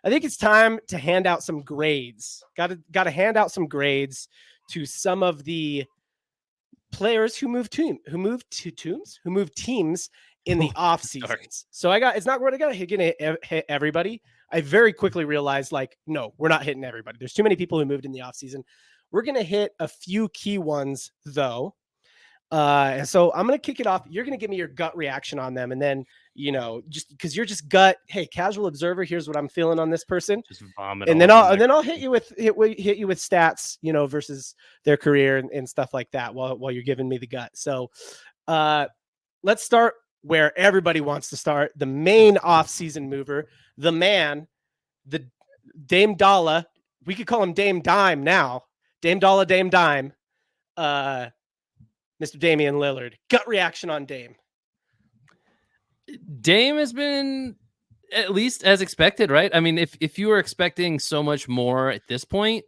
I think it's time to hand out some grades. Got to hand out some grades to some of the players who moved teams in the off seasons. So it's not what I got to hit everybody. I very quickly realized, like, no, we're not hitting everybody. There's too many people who moved in the off season. We're going to hit a few key ones though. And so I'm going to kick it off. You're going to give me your gut reaction on them. And then, just because you're just gut, hey, casual observer, here's what I'm feeling on this person. Just vomit. And then I'll hit you with stats, versus their career and stuff like that while you're giving me the gut. So let's start where everybody wants to start. The main offseason mover, the man, the Dame Dollar. We could call him Dame Dime now. Dame Dollar, Dame Dime. Mr. Damian Lillard. Gut reaction on Dame. Dame has been at least as expected, right? I mean, if you were expecting so much more at this point,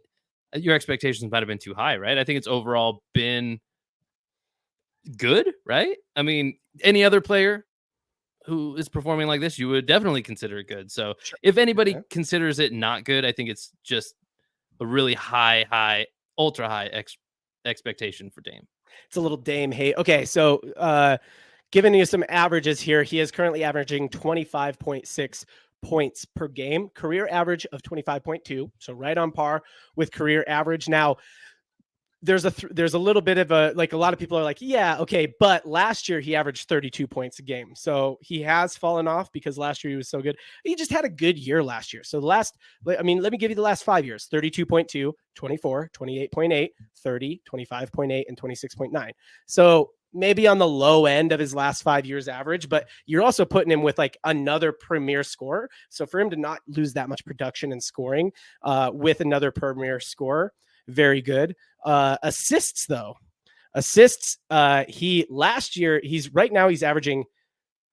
your expectations might have been too high, right? I think it's overall been good, right? I mean, any other player who is performing like this, you would definitely consider it good. So sure. If anybody considers it not good, I think it's just a really high, ultra high expectation for Dame. It's a little Dame hate. Okay, so giving you some averages here, he is currently averaging 25.6 points per game, career average of 25.2, so right on par with career average. Now, there's a little bit of a lot of people are like, yeah, okay, but last year he averaged 32 points a game. So he has fallen off because last year he was so good. He just had a good year last year. So let me give you the last 5 years: 32.2, 24, 28.8, 30, 25.8, and 26.9. So maybe on the low end of his last 5 years average, but you're also putting him with like another premier scorer. So for him to not lose that much production and scoring with another premier scorer, very good. Assists though. He's averaging,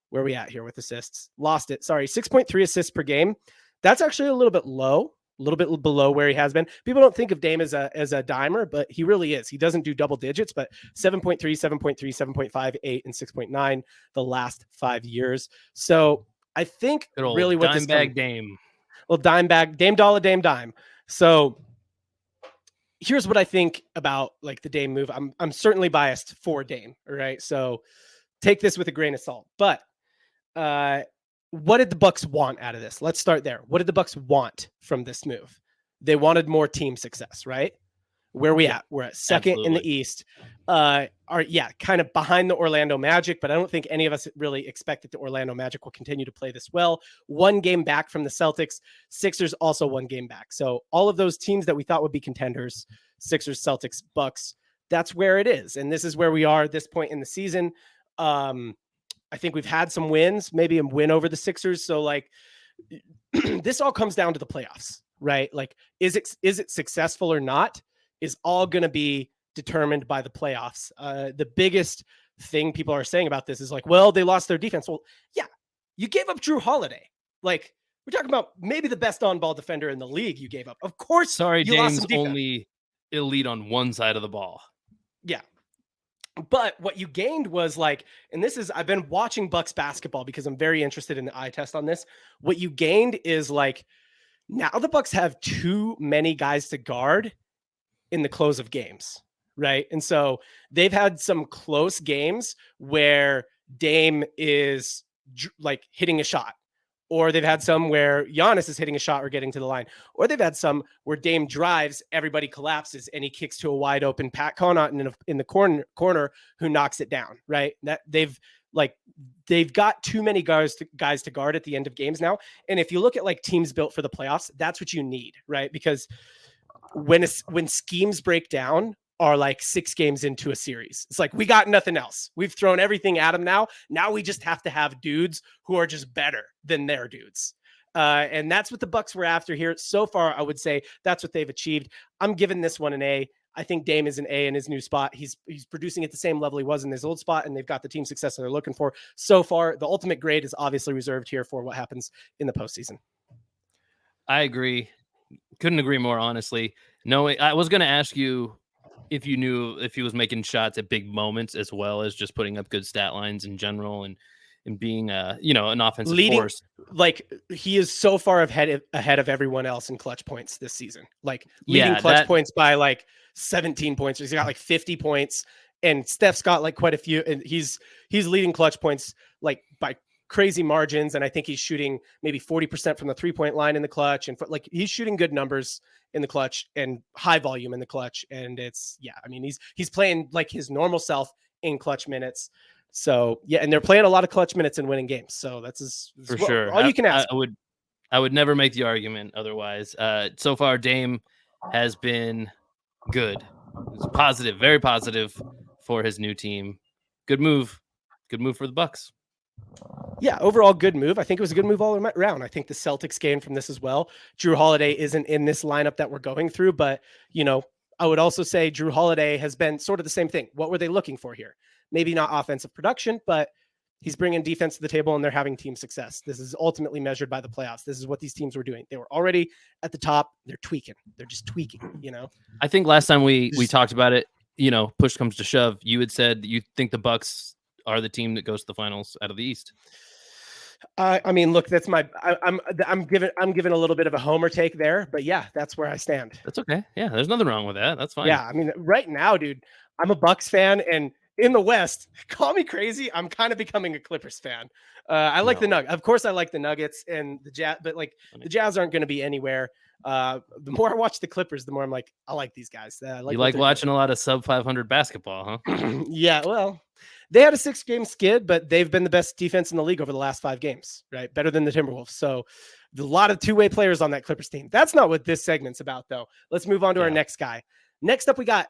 where are we at here with assists? Lost it. Sorry. 6.3 assists per game. That's actually a little bit low, a little bit below where he has been. People don't think of Dame as a dimer, but he really is. He doesn't do double digits, but 7.3, 7.3, 7.5, 8, and 6.9 the last 5 years. So I think really what this bag Dame. Well, dime bag, Dame Dollar, Dame Dime. So here's what I think about like the Dame move. I'm certainly biased for Dame. All right. So take this with a grain of salt, but what did the Bucks want out of this? Let's start there. What did the Bucks want from this move? They wanted more team success, right? Where are we at? We're at second in the East. Kind of behind the Orlando Magic, but I don't think any of us really expect that the Orlando Magic will continue to play this well. 1 game back from the Celtics. Sixers also 1 game back. So all of those teams that we thought would be contenders, Sixers, Celtics, Bucks, that's where it is. And this is where we are at this point in the season. I think we've had some wins, maybe a win over the Sixers. So like this all comes down to the playoffs, right? Like, is it successful or not is all going to be determined by the playoffs. The biggest thing people are saying about this is like, well, they lost their defense. Well, yeah, you gave up Drew Holiday. Like, we're talking about maybe the best on-ball defender in the league you gave up. Of course. Sorry, Dame's only elite on one side of the ball. Yeah. But what you gained was like, and I've been watching Bucks basketball because I'm very interested in the eye test on this. What you gained is like, now the Bucks have too many guys to guard in the close of games, right? And so they've had some close games where Dame is like hitting a shot, or they've had some where Giannis is hitting a shot or getting to the line, or they've had some where Dame drives, everybody collapses, and he kicks to a wide open Pat Connaughton in the corner who knocks it down, right? That they've got too many guys to guard at the end of games now. And if you look at like teams built for the playoffs, that's what you need, right? Because when schemes break down are like 6 games into a series, it's like, we got nothing else. We've thrown everything at them now. Now we just have to have dudes who are just better than their dudes. And that's what the Bucks were after here. So far, I would say that's what they've achieved. I'm giving this one an A. I think Dame is an A in his new spot. He's producing at the same level he was in his old spot, and they've got the team success that they're looking for. So far, the ultimate grade is obviously reserved here for what happens in the postseason. I agree. Couldn't agree more, honestly. No, I was going to ask you if you knew if he was making shots at big moments as well as just putting up good stat lines in general. And in being an offensive leading force. like he is so far ahead of everyone else in clutch points this season, like leading Yeah, clutch points by like 17 points. He's got like 50 points, and Steph's got like quite a few, and he's leading clutch points like by crazy margins. And I think he's shooting maybe 40% from the 3-point line in the clutch, and like he's shooting good numbers in the clutch and high volume in the clutch. And it's, yeah, I mean, he's playing like his normal self in clutch minutes. So yeah, and they're playing a lot of clutch minutes and winning games. So that's for sure. all you can ask. I would never make the argument otherwise. So far, Dame has been good. It's positive, very positive for his new team. Good move for the Bucks. Yeah, overall good move. I think it was a good move all around. I think the Celtics gained from this as well. Drew Holiday isn't in this lineup that we're going through, but I would also say Drew Holiday has been sort of the same thing. What were they looking for here? Maybe not offensive production, but he's bringing defense to the table and they're having team success. This is ultimately measured by the playoffs. This is what these teams were doing. They were already at the top. They're tweaking. They're just tweaking, I think last time we talked about it, push comes to shove, you had said you think the Bucks are the team that goes to the finals out of the East. I mean, look, that's I'm giving a little bit of a homer take there, but yeah, that's where I stand. That's okay. Yeah, there's nothing wrong with that. That's fine. Yeah, I mean, right now, dude, I'm a Bucks fan, and in the West, call me crazy, I'm kind of becoming a Clippers fan. I like the Nuggets. Of course, I like the Nuggets and the Jazz, but like the Jazz aren't going to be anywhere. The more I watch the Clippers, the more I'm like, I like these guys. You like watching a lot of sub 500 basketball, huh? Yeah, well, they had a 6-game skid, but they've been the best defense in the league over the last 5 games, right? Better than the Timberwolves. So a lot of two-way players on that Clippers team. That's not what this segment's about, though. Let's move on to our next guy. Next up, we got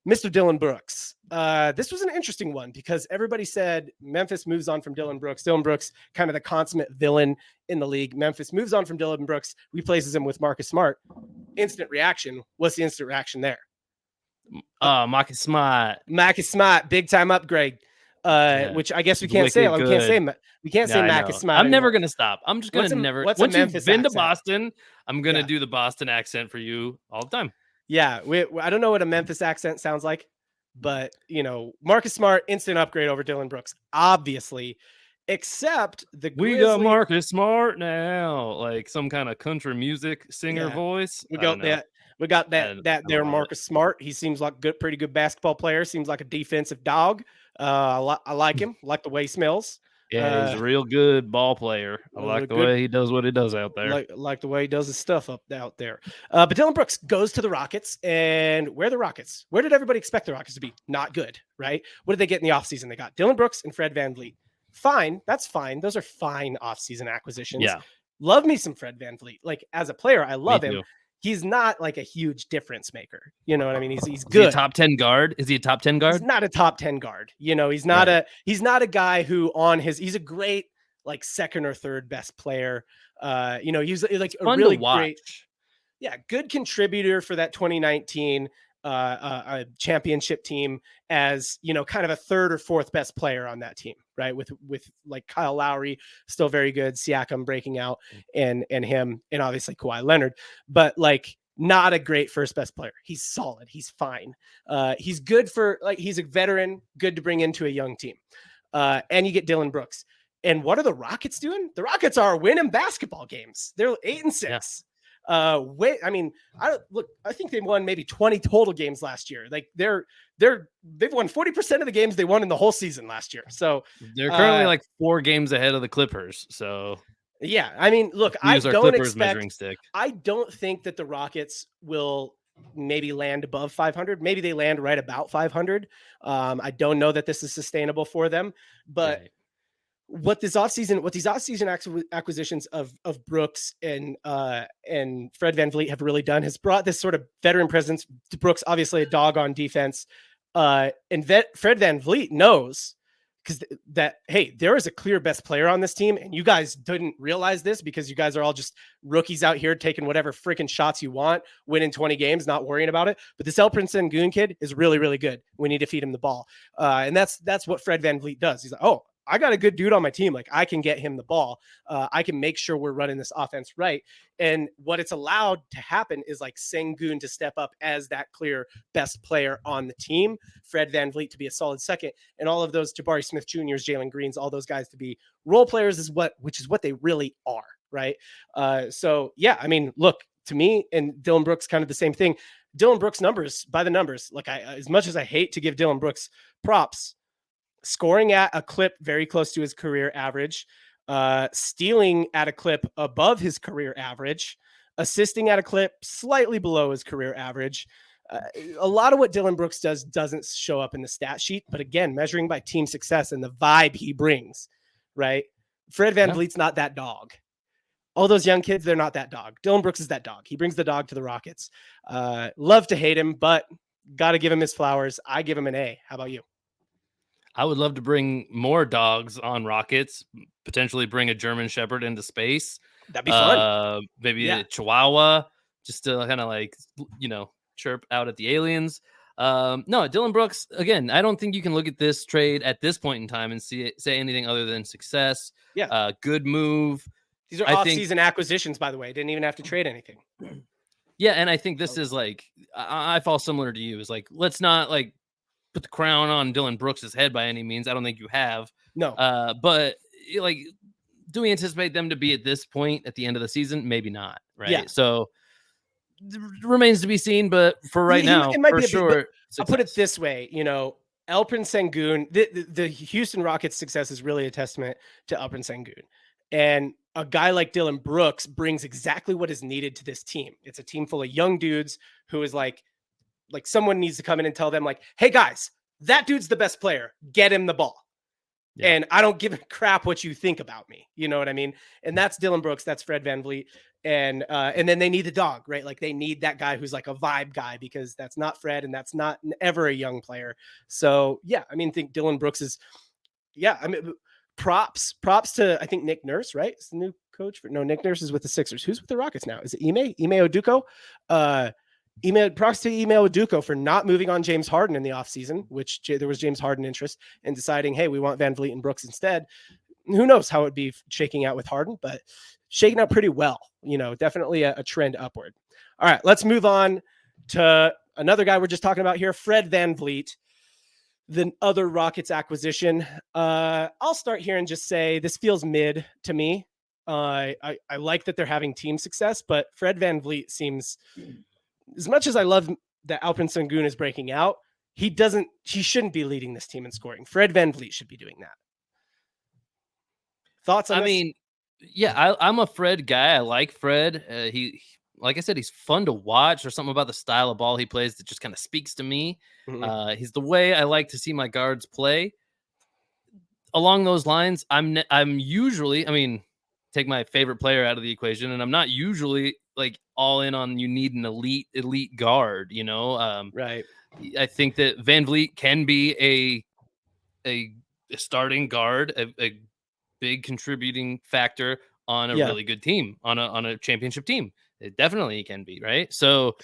Mr. Dillon Brooks. This was an interesting one because everybody said Memphis moves on from Dillon Brooks. Dillon Brooks, kind of the consummate villain in the league. Memphis moves on from Dillon Brooks, replaces him with Marcus Smart. Instant reaction. What's the instant reaction there? Marcus Smart. Marcus Smart, big time upgrade. Which I guess we can't say. We can't say Marcus Smart. I'm never gonna stop. I'm just gonna never. Once you've been to Boston, I'm gonna do the Boston accent for you all the time. Yeah, I don't know what a Memphis accent sounds like, but Marcus Smart, instant upgrade over Dillon Brooks, obviously. Except we got Marcus Smart now, like some kind of country music singer voice. We got that there Marcus Smart. He seems like pretty good basketball player. Seems like a defensive dog. I like him. Like the way he smells. Yeah, he's a real good ball player. I like the way he does what he does out there. Like the way he does his stuff out there. But Dillon Brooks goes to the Rockets, and where are the Rockets? Where did everybody expect the Rockets to be? Not good, right? What did they get in the offseason? They got Dillon Brooks and Fred VanVleet. Fine. That's fine. Those are fine offseason acquisitions. Yeah. Love me some Fred VanVleet. Like, as a player, I love him. Too. He's not like a huge difference maker. You know what I mean? He's good. Is he a top 10 guard? Is he a top 10 guard? He's not a top 10 guard. He's not a guy who he's a great like second or third best player. He's like a really great, good contributor for that 2019 a championship team as kind of a third or fourth best player on that team, right? With like Kyle Lowry still very good, Siakam breaking out, and him, and obviously Kawhi Leonard, but like not a great first best player. He's solid, he's fine. He's good for like, he's a veteran, good to bring into a young team. And you get Dillon Brooks. And what are the Rockets doing? The Rockets are winning basketball games. They're 8-6. Yeah. I think they won maybe 20 total games last year. Like they've won 40% of the games they won in the whole season last year. So they're currently like 4 games ahead of the Clippers. So yeah, I mean, look, I don't think that the Rockets will maybe land above 500. Maybe they land right about 500. I don't know that this is sustainable for them, but what these offseason acquisitions of Brooks and Fred VanVleet have really done has brought this sort of veteran presence to Brooks, obviously a dog on defense. Fred VanVleet knows hey, there is a clear best player on this team, and you guys didn't realize this because you guys are all just rookies out here taking whatever freaking shots you want, winning 20 games, not worrying about it. But this El Prince Goon kid is really, really good. We need to feed him the ball. And that's what Fred VanVleet does. He's like, oh, I got a good dude on my team. Like I can get him the ball. I can make sure we're running this offense right. And what it's allowed to happen is like Sengun to step up as that clear best player on the team, Fred VanVleet to be a solid second, and all of those Jabari Smith Jr.'s, Jalen Greens, all those guys to be role players which is what they really are. Right. So yeah, I mean, look, to me and Dillon Brooks, kind of the same thing. Dillon Brooks numbers by the numbers. Like as much as I hate to give Dillon Brooks props, scoring at a clip very close to his career average, stealing at a clip above his career average, assisting at a clip slightly below his career average. A lot of what Dillon Brooks does doesn't show up in the stat sheet, but again, measuring by team success and the vibe he brings, right? Fred VanVleet's not that dog. All those young kids, they're not that dog. Dillon Brooks is that dog. He brings the dog to the Rockets. Love to hate him, but got to give him his flowers. I give him an A. How about you? I would love to bring more dogs on Rockets, potentially bring a German Shepherd into space. That'd be fun. Maybe a Chihuahua, just to kind of like, chirp out at the aliens. No, Dillon Brooks, again, I don't think you can look at this trade at this point in time and say anything other than success. Yeah. Good move. These are off-season acquisitions, by the way. Didn't even have to trade anything. Yeah, and I think this is like, I fall similar to you. Is like, let's not like put the crown on Dillon Brooks' head by any means. I don't think you have. No. But like, do we anticipate them to be at this point at the end of the season? Maybe not. Right. Yeah. So remains to be seen. But for right now, it might for be sure. I'll put it this way. Alperen Sengun, the Houston Rockets' success is really a testament to Alperen Sengun. And a guy like Dillon Brooks brings exactly what is needed to this team. It's a team full of young dudes who is like someone needs to come in and tell them like, hey guys, that dude's the best player. Get him the ball. Yeah. And I don't give a crap what you think about me. You know what I mean? And that's Dillon Brooks. That's Fred VanVleet. And then they need the dog, right? Like they need that guy who's like a vibe guy, because that's not Fred and that's not ever a young player. So yeah, I mean, I think Dillon Brooks is, props to, I think, Nick Nurse, right? It's the new coach Nick Nurse is with the Sixers. Who's with the Rockets now? Is it Ime Udoka? Props to Ime Udoka for not moving on James Harden in the offseason, which there was James Harden interest, and deciding, hey, we want VanVleet and Brooks instead. Who knows how it'd be shaking out with Harden, but shaking out pretty well. Definitely a trend upward. All right, let's move on to another guy we're just talking about here, Fred VanVleet. The other Rockets acquisition. I'll start here and just say this feels mid to me. I like that they're having team success, but Fred VanVleet seems, as much as I love that Alperen Sengun is breaking out, he shouldn't be leading this team in scoring. Fred VanVleet should be doing that. Thoughts on this? Mean, yeah, I'm a Fred guy. I like Fred. He, like I said, he's fun to watch. There's something about the style of ball he plays that just kind of speaks to me. Mm-hmm. He's the way I like to see my guards play. Along those lines, I'm usually, take my favorite player out of the equation, and I'm not usually like all in on you need an elite guard, Right. I think that VanVleet can be a starting guard, a big contributing factor on a really good team, on a championship team. It definitely can be, right? So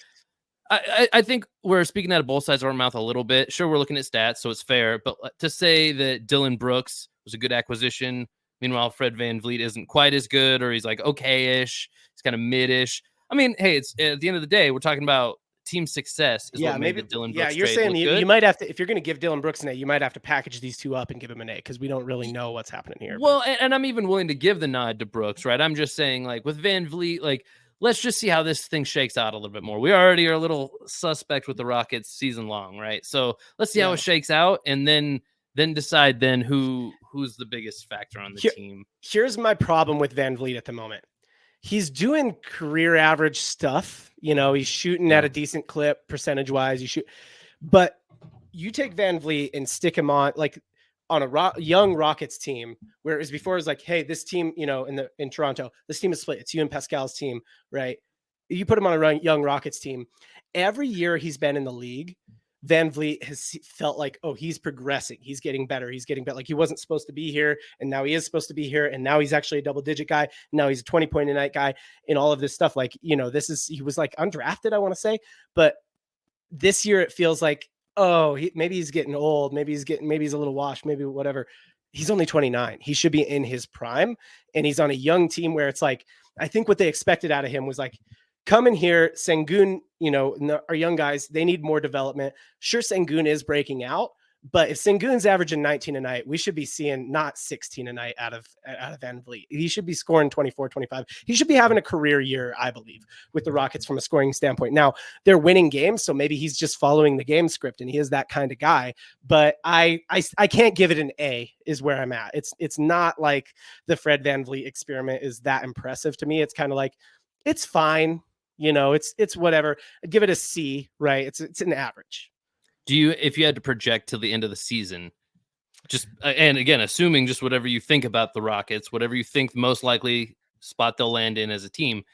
I think we're speaking out of both sides of our mouth a little bit. Sure, we're looking at stats, so it's fair. But to say that Dillon Brooks was a good acquisition, meanwhile Fred VanVleet isn't quite as good, or he's like okay-ish, he's kind of mid-ish. Hey, it's at the end of the day, we're talking about team success. What made the Dillon Brooks you're trade saying you might have to, if you're going to give Dillon Brooks an A, you might have to package these two up and give him an A, because we don't really know what's happening here. Well, and I'm even willing to give the nod to Brooks, right? I'm just saying, like with VanVleet, like let's just see how this thing shakes out a little bit more. We already are a little suspect with the Rockets season long, right? So let's see how it shakes out, and then decide who's the biggest factor on the team. Here's my problem with VanVleet at the moment. He's doing career average stuff. He's shooting at a decent clip percentage-wise. But you take VanVleet and stick him on a young Rockets team, where it was before, it was like, hey, this team, in Toronto, this team is split. It's you and Pascal's team, right? You put him on a young Rockets team. Every year he's been in the league, VanVleet has felt like, oh, he's progressing. He's getting better. He's getting better. Like he wasn't supposed to be here, and now he is supposed to be here, and now he's actually a double-digit guy. Now he's a 20-point-a-night guy, and all of this stuff. Like, he was like undrafted, I want to say, but this year it feels like, oh, maybe he's getting old. Maybe he's a little washed. Maybe whatever. he's only 29. He should be in his prime, and he's on a young team where it's like, I think what they expected out of him was like, come in here, Sengun, our young guys, they need more development. Sure, Sengun is breaking out, but if Sengun's averaging 19 a night, we should be seeing not 16 a night out of Vanvleet. He should be scoring 24, 25. He should be having a career year, I believe, with the Rockets from a scoring standpoint. Now, they're winning games, so maybe he's just following the game script and he is that kind of guy. But I can't give it an A is where I'm at. It's not like the Fred VanVleet experiment is that impressive to me. It's kind of like, it's fine. It's whatever. I'd give it a C, right? It's an average. Do you, if you had to project till the end of the season, just, and again, assuming just whatever you think about the Rockets, whatever you think the most likely spot they'll land in as a team,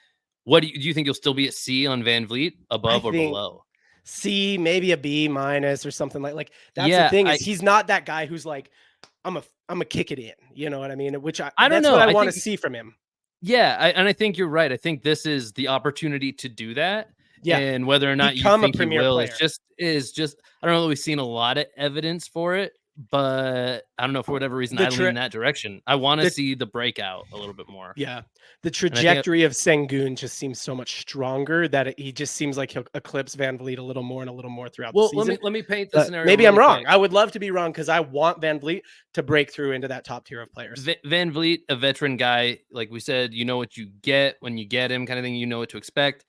what do you think you'll still be at C on VanVleet, above or below? C, maybe a B minus or something like that's the thing is he's not that guy who's like, I'm a kick it in. You know what I mean? Which I don't know. What I want to see from him. Yeah. And I think you're right. I think this is the opportunity to do that. Yeah. And whether or not you think he will is just, I don't know that we've seen a lot of evidence for it, but I don't know, for whatever reason, I lean in that direction. I want to see the breakout a little bit more. Yeah. The trajectory of Sengun just seems so much stronger that he just seems like he'll eclipse VanVleet a little more throughout the season. Let me paint the scenario. Maybe I'm wrong. I would love to be wrong because I want VanVleet to break through into that top tier of players. VanVleet, a veteran guy, like we said, you know what you get when you get him, kind of thing. You know what to expect.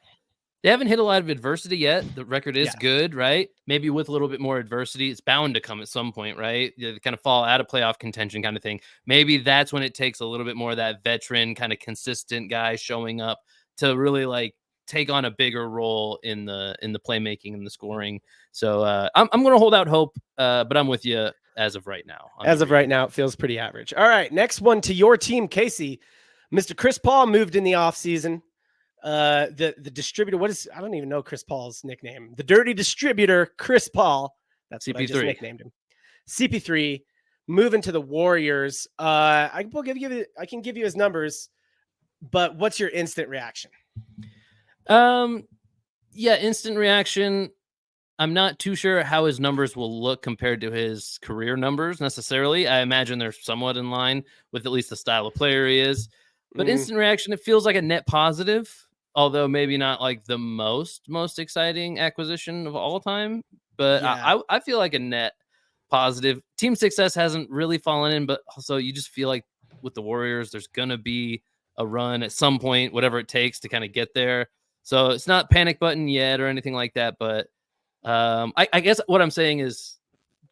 They haven't hit a lot of adversity yet. The record is good, right? Maybe with a little bit more adversity, it's bound to come at some point, right? They kind of fall out of playoff contention kind of thing. Maybe that's when it takes a little bit more of that veteran kind of consistent guy showing up to really like take on a bigger role in the playmaking and the scoring. So I'm going to hold out hope, but I'm with you as of right now. As of right now, it feels pretty average. All right, next one to your team, Casey. Mr. Chris Paul moved in the offseason. The distributor, I don't even know Chris Paul's nickname. The dirty distributor, Chris Paul. That's CP3. What I just nicknamed him. CP3 moving to the Warriors. I can give you his numbers, but what's your instant reaction? Instant reaction. I'm not too sure how his numbers will look compared to his career numbers necessarily. I imagine they're somewhat in line with at least the style of player he is. But instant reaction, it feels like a net positive, although maybe not like the most exciting acquisition of all time. But I feel like a net positive. Team success hasn't really fallen in, but also you just feel like with the Warriors, there's going to be a run at some point, whatever it takes to kind of get there. So it's not panic button yet or anything like that. But I guess what I'm saying is,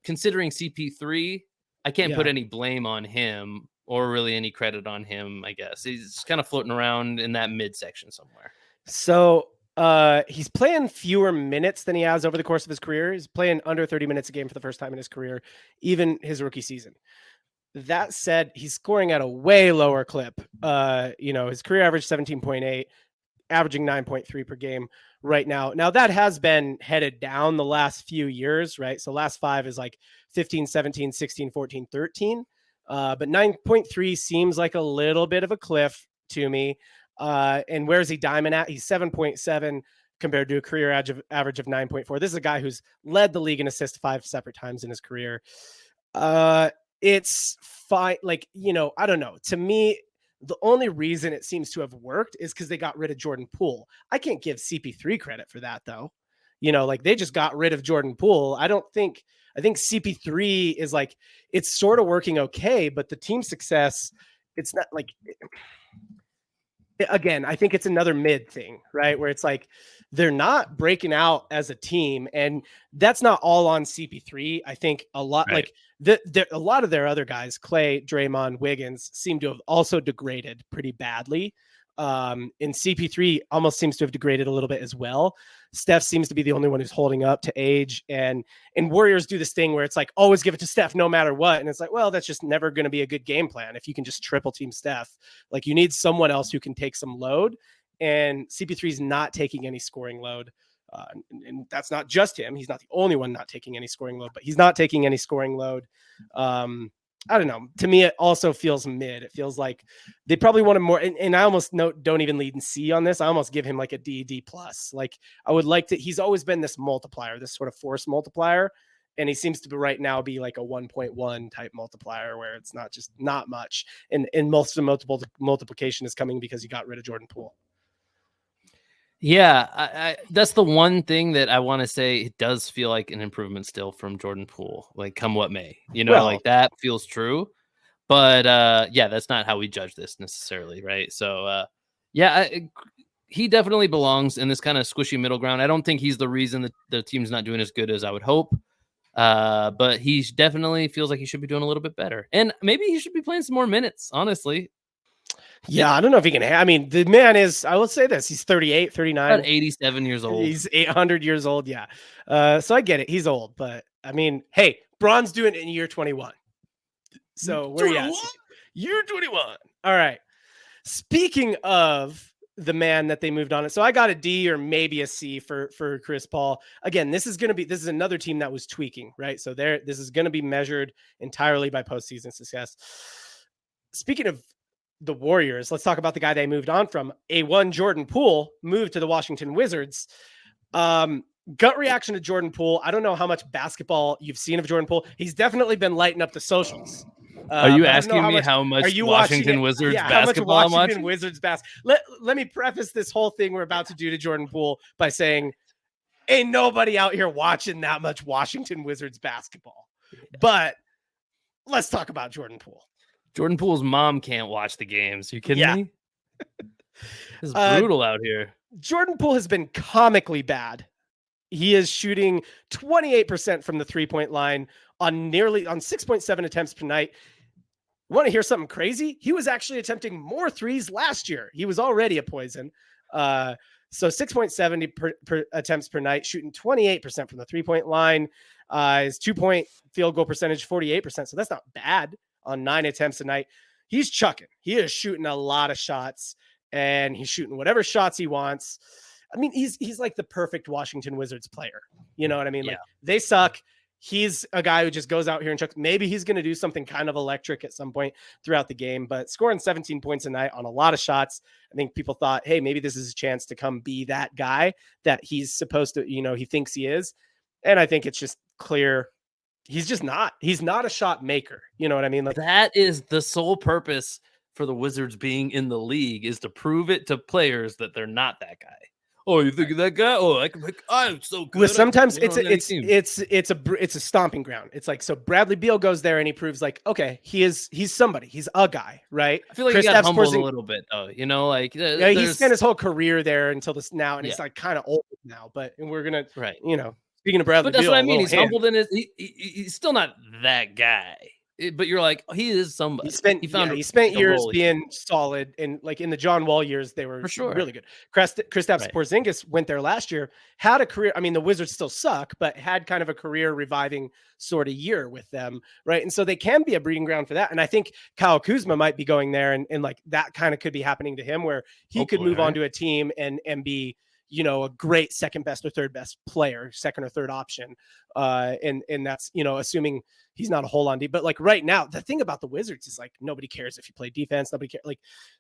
considering CP3, I can't put any blame on him or really any credit on him, I guess. He's kind of floating around in that midsection somewhere. So he's playing fewer minutes than he has over the course of his career. He's playing under 30 minutes a game for the first time in his career, even his rookie season. That said, he's scoring at a way lower clip. His career average 17.8, averaging 9.3 per game right now. Now that has been headed down the last few years, right? So last 5 is like 15, 17, 16, 14, 13. But 9.3 seems like a little bit of a cliff to me. And where's he diamond at? He's 7.7 compared to a career average of 9.4. This is a guy who's led the league in assists 5 separate times in his career. It's fine. Like, I don't know. To me, the only reason it seems to have worked is because they got rid of Jordan Poole. I can't give CP3 credit for that, though. They just got rid of Jordan Poole. I think CP3 is like, it's sort of working okay, but the team success, it's not like, again, I think it's another mid thing, right? Where it's like, they're not breaking out as a team, and that's not all on CP3. I think a lot, right. A lot of their other guys, Clay, Draymond, Wiggins, seem to have also degraded pretty badly. And CP3 almost seems to have degraded a little bit as well. Steph seems to be the only one who's holding up to age, and Warriors do this thing where it's like, always give it to Steph no matter what. And it's like, well, that's just never going to be a good game plan. If you can just triple team Steph, like, you need someone else who can take some load, and CP3 is not taking any scoring load. And that's not just him. He's not the only one not taking any scoring load, but he's not taking any scoring load. I don't know. To me, it also feels mid. It feels like they probably wanted more. And I almost don't even lead in C on this. I almost give him like a D plus. Like, I would like to, he's always been this multiplier, this sort of force multiplier. And he seems to be right now be like a 1.1 type multiplier where it's not much. And most of the multiplication is coming because you got rid of Jordan Poole. Yeah, I that's the one thing that I want to say. It does feel like an improvement still from Jordan Poole, like come what may, like that feels true. But yeah, that's not how we judge this necessarily, right? So he definitely belongs in this kind of squishy middle ground. I don't think he's the reason that the team's not doing as good as I would hope. But he definitely feels like he should be doing a little bit better. And maybe he should be playing some more minutes, honestly. Yeah, I don't know if he can. I mean, the man is, I will say this, he's 38, 39. About 87 years old. He's 800 years old, yeah. So I get it. He's old. But, I mean, hey, Braun's doing it in year 21. So where you at? Year 21. All right. Speaking of the man that they moved on, so I got a D or maybe a C for Chris Paul. Again, this is another team that was tweaking, right? So this is going to be measured entirely by postseason success. Speaking of the Warriors, let's talk about the guy they moved on from. A1 Jordan Poole moved to the Washington Wizards. Gut reaction to Jordan Poole. I don't know how much basketball you've seen of Jordan Poole. He's definitely been lighting up the socials. Are you asking me how much Washington Wizards basketball I'm watching? Wizards Let me preface this whole thing we're about to do to Jordan Poole by saying, ain't nobody out here watching that much Washington Wizards basketball. But let's talk about Jordan Poole. Jordan Poole's mom can't watch the games. Are you kidding me? It's brutal out here. Jordan Poole has been comically bad. He is shooting 28% from the 3-point line on 6.7 attempts per night. Want to hear something crazy? He was actually attempting more threes last year. He was already a poison. So 6.70 attempts per night, shooting 28% from the 3-point line. His 2-point field goal percentage, 48%. So that's not bad on 9 attempts a night. He's chucking. He is shooting a lot of shots, and he's shooting whatever shots he wants. I mean, he's like the perfect Washington Wizards player. You know what I mean? Yeah. Like, they suck. He's a guy who just goes out here and chucks. Maybe he's going to do something kind of electric at some point throughout the game, but scoring 17 points a night on a lot of shots. I think people thought, hey, maybe this is a chance to come be that guy that he's supposed to, he thinks he is. And I think it's just clear he's just not. He's not a shot maker. You know what I mean? Like, that is the sole purpose for the Wizards being in the league, is to prove it to players that they're not that guy. Oh, you think of that guy? Oh, I'm so good. Well, sometimes it's a stomping ground. It's like, so Bradley Beal goes there and he proves like, okay, he's somebody. He's a guy, right? I feel like he got humbled a little bit, though. He spent his whole career there until this now, and he's like kind of old now. But we're gonna, speaking of Bradley Beal, that's what I mean. He's humbled in his. He's still not that guy. But you're like, he is somebody. He spent years being solid, and like in the John Wall years, they were really good. Kristaps Porzingis went there last year, had a career. I mean, the Wizards still suck, but had kind of a career reviving sort of year with them, right? And so they can be a breeding ground for that. And I think Kyle Kuzma might be going there, and like that kind of could be happening to him, where he could move on to a team and be, a great second best or third best player, second or third option. And that's, assuming he's not a whole on deep. But like right now, the thing about the Wizards is like, nobody cares if you play defense. Nobody cares. Like,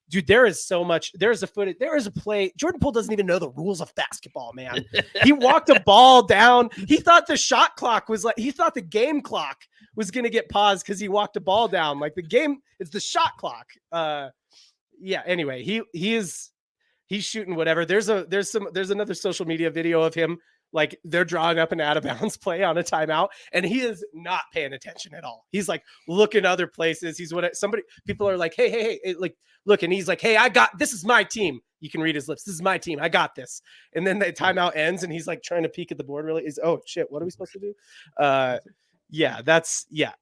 dude, there is a play. Jordan Poole doesn't even know the rules of basketball, man. He walked a ball down. He thought the game clock was going to get paused because he walked a ball down. Like, it's the shot clock. Anyway, he's shooting whatever. There's another social media video of him, like they're drawing up an out of bounds play on a timeout, and he is not paying attention at all. He's like looking other places. People are like, hey, like look, and he's like, hey, this is my team. You can read his lips. This is my team. I got this. And then the timeout ends, and he's like trying to peek at the board. Really, oh shit, what are we supposed to do?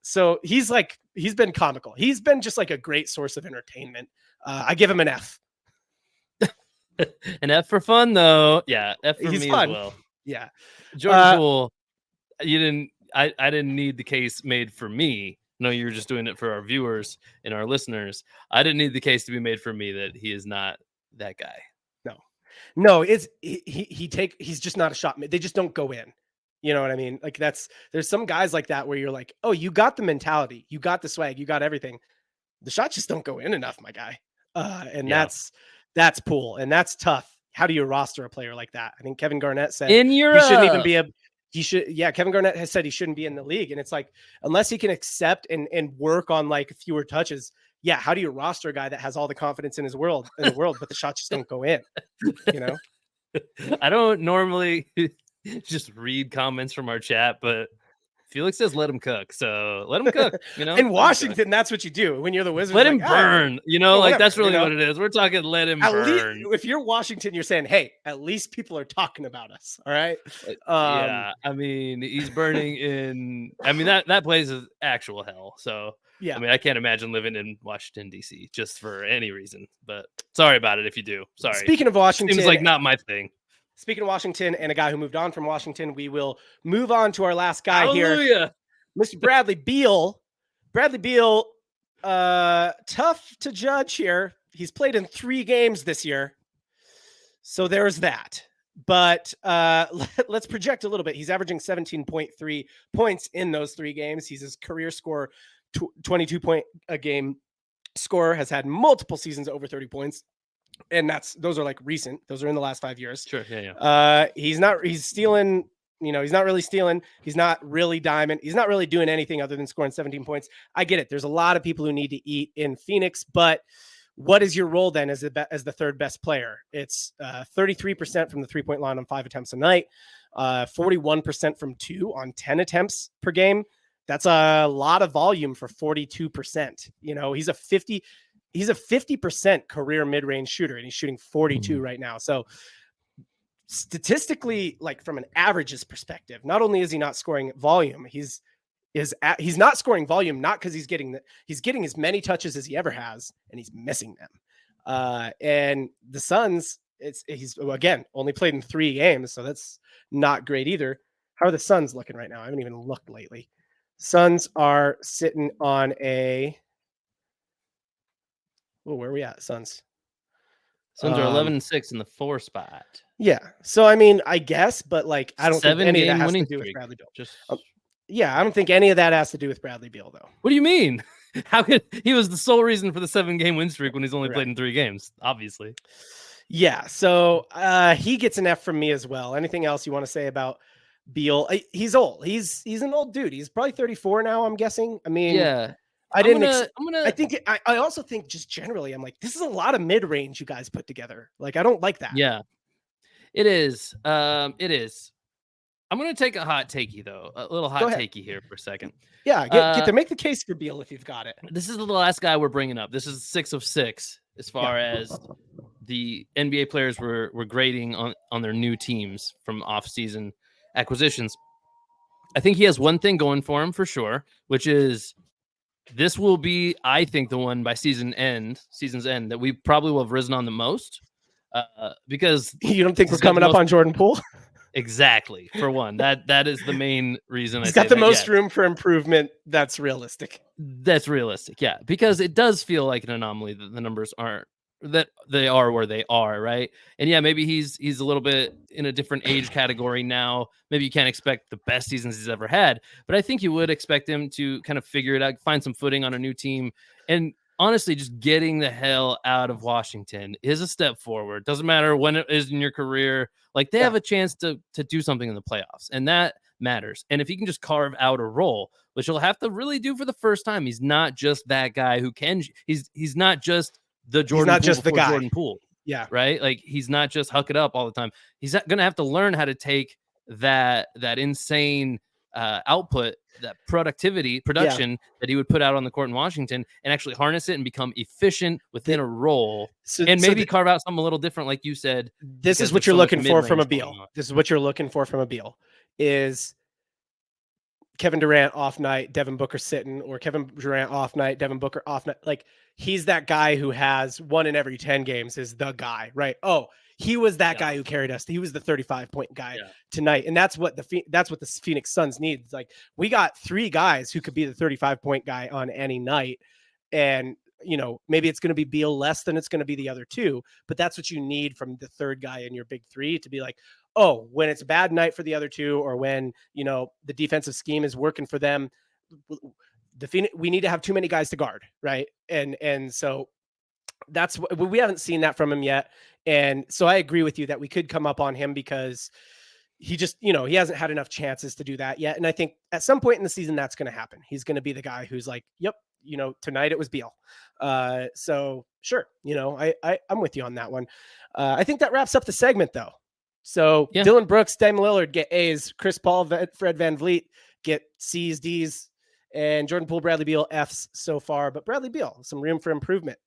So he's been comical. He's been just like a great source of entertainment. I give him an F. An F for fun, though. Yeah, F for he's me fun. as well. Yeah, Jordan Poole. I didn't need the case made for me. No, you were just doing it for our viewers and our listeners. I didn't need the case to be made for me that he is not that guy. No, he's just not a shot. They just don't go in. You know what I mean? Like there's some guys like that where you're like, oh, you got the mentality, you got the swag, you got everything. The shots just don't go in enough, my guy. That's Poole, and that's tough. How do you roster a player like that? I think Kevin Garnett said in Europe, he should. Yeah, Kevin Garnett has said he shouldn't be in the league, and it's like unless he can accept and work on like fewer touches. Yeah, how do you roster a guy that has all the confidence in the world, but the shots just don't go in? You know. I don't normally just read comments from our chat, but Felix says let him cook, so let him cook. In Washington, that's what you do when you're the Wizards. Let him burn. Like that's really what it is. We're talking let him burn. If you're Washington, you're saying, hey, at least people are talking about us. All right. Yeah, I mean, he's burning in. I mean that place is actual hell. So yeah, I mean, I can't imagine living in Washington D.C. just for any reason. But sorry about it if you do. Sorry. Speaking of Washington, seems like not my thing. Speaking of Washington and a guy who moved on from Washington, we will move on to our last guy here, Mr. Bradley Beal. Bradley Beal, tough to judge here. He's played in 3 games this year, so there's that. But let's project a little bit. He's averaging 17.3 points in those 3 games. He's his career score, 22 point a game scorer, has had multiple seasons over 30 points. And those are like recent. Those are in the last 5 years. Sure. Yeah. He's stealing, he's not really stealing. He's not really diamond. He's not really doing anything other than scoring 17 points. I get it. There's a lot of people who need to eat in Phoenix, but what is your role then as the third best player? It's 33% from the 3-point line on 5 attempts a night, 41% from 2 on 10 attempts per game. That's a lot of volume for 42%. He's a 50% career mid-range shooter, and he's shooting 42 right now. So statistically, like from an averages perspective, not only is he not scoring volume, he's not scoring volume, not because he's getting as many touches as he ever has, and he's missing them. And the Suns, he's again only played in 3 games, so that's not great either. How are the Suns looking right now? I haven't even looked lately. Suns are sitting on a. Oh, where are we at? Suns are 11-6 in the 4 spot. Yeah. So, I mean, I guess, but like, I don't think any of that has to do with Bradley Beal. I don't think any of that has to do with Bradley Beal, though. What do you mean? How could he was the sole reason for the 7-game win streak when he's only played in 3 games, obviously. Yeah. So he gets an F from me as well. Anything else you want to say about Beal? He's old. He's an old dude. He's probably 34 now, I'm guessing. I mean, yeah. I also think just generally, I'm like, this is a lot of mid-range you guys put together. Like, I don't like that. Yeah, it is. It is. I'm going to take a hot takey though. A little hot takey here for a second. Yeah. Get there. Make the case for Beal if you've got it. This is the last guy we're bringing up. This is 6 of 6 as far as the NBA players were grading on their new teams from off-season acquisitions. I think he has one thing going for him for sure, which is this will be, I think, the one by season's end that we probably will have risen on the most because you don't think we're coming up on Jordan Poole? Exactly. For one, that is the main reason. He's got the most room for improvement. That's realistic. That's realistic. Yeah. Because it does feel like an anomaly that the numbers aren't, that they are where they are. Right. And yeah, maybe he's a little bit in a different age category now. Maybe you can't expect the best seasons he's ever had, but I think you would expect him to kind of figure it out, find some footing on a new team. And honestly, just getting the hell out of Washington is a step forward. Doesn't matter when it is in your career. Like they have a chance to do something in the playoffs, and that matters. And if he can just carve out a role, which he'll have to really do for the first time, he's not just that guy who can, he's not just the Jordan Poole, just the guy. Jordan Poole. Yeah. Right. Like he's not just huck it up all the time. He's going to have to learn how to take that insane output, that production that he would put out on the court in Washington, and actually harness it and become efficient within a role, and maybe carve out something a little different, like you said. This is what you're looking for from a Beal. This is what you're looking for from a Beal is Kevin Durant off night, Devin Booker sitting, or Kevin Durant off night, Devin Booker off night. Like he's that guy who has 1 in every 10 games is the guy, right? Oh, he was that guy who carried us. He was the 35-point guy tonight. And that's what the Phoenix Suns need. It's like we got 3 guys who could be the 35-point guy on any night. And, maybe it's going to be Beal less than it's going to be the other 2, but that's what you need from the third guy in your big 3 to be like, oh, when it's a bad night for the other 2, or when, the defensive scheme is working for them, we need to have too many guys to guard. Right. And so that's what we haven't seen that from him yet. And so I agree with you that we could come up on him because he just, he hasn't had enough chances to do that yet. And I think at some point in the season, that's going to happen. He's going to be the guy who's like, yep, tonight it was Beal. So sure. I'm with you on that one. I think that wraps up the segment though. So Yeah. Dillon Brooks, Damian Lillard get A's, Chris Paul, Fred VanVleet get C's, D's, and Jordan Poole, Bradley Beal F's so far, but Bradley Beal, some room for improvement.